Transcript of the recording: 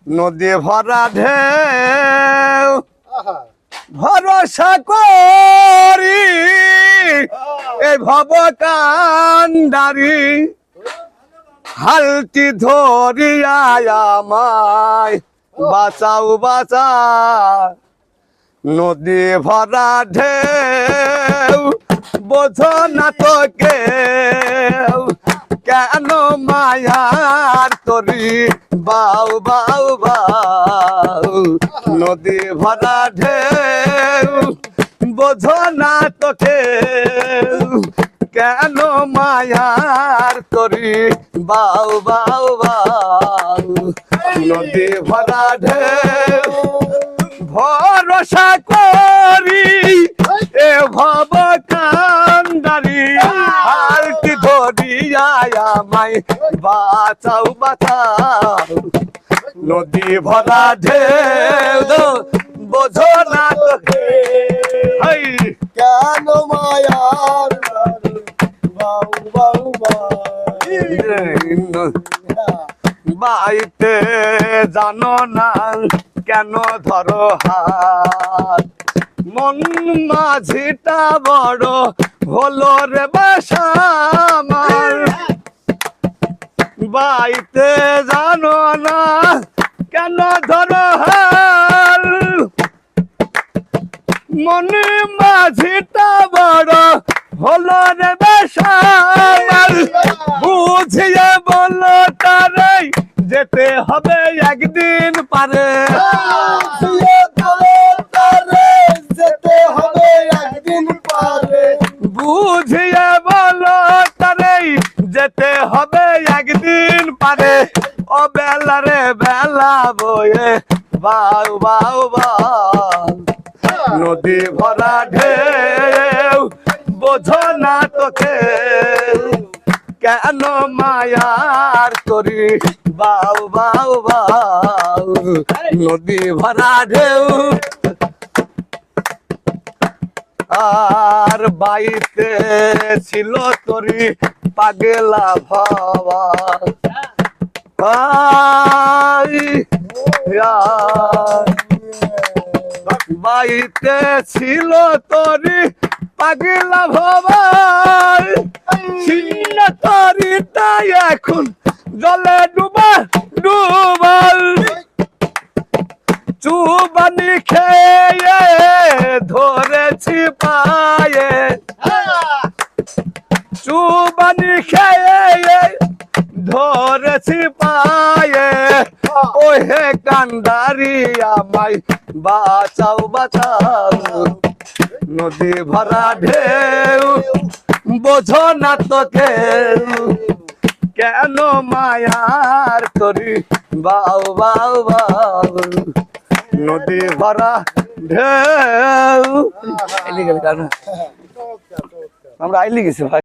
নদী ভরা ঢেউ ভরসা করি এই ভব কান্ডারি হালটি ধরিয়া আমায় বাঁচাও বাঁচাও নদী ভরা ঢেউ বোঝো না তো কেউ কেন মায়ার তরি বাউ বাউ বাউ নদী ভরা ঢেউ বোঝো না তো কেউ কেন মায়ার তরি বাউ বাউ বাউ নদী ভরা ঢেউ ভরসা করি এ ভব কান্ডারি হালটি ধরিয়া আমায় বাঁচাও বাঁচাও নদী ভরা ঢেউ বোঝো না তো কেন মায়ার বাইতে জানো না কেন ধরো হাত মন মাঝিটা বড় হলো রে বাসা আমার বাইতে জানো না কেন ধরো হাত মন মাঝিটা বড় হলো রে বাসা আমার বুঝিয়ে বলো তারে যেতে হবে একদিন পারে যেতে হবে একদিন পারে বুঝিয়ে বলো তারে যেতে হবে একদিন পারে ও বেলা রে বেলা বয়ে বাউ বাউ বাউ নদী ভরা ঢেউ বোঝো না তোকে কেন মায়ার তরি বাউ বাউ বাউ নদী ভরা ঢেউ আর বাইতে ছিল তরি পাগলা ভাবা বাইতে ছিল তরি পাগলা ভাবাই ছিন্ন তরিটাই এখন জলে ডুবা ডুবাল চুবানি খেয়ে ধরেছি পায়ে চুবানি খেয়ে ধরেছি পায়ে ওহে কান্ডারি আমায় বাঁচাও বাঁচাও নদী ভরা ঢেউ বোঝো না তো কেউ কেন মায়ার তরি বাউ বাউ বাউ নদী ভরা ঢেউ আমরা আইলি গেছি ভাই।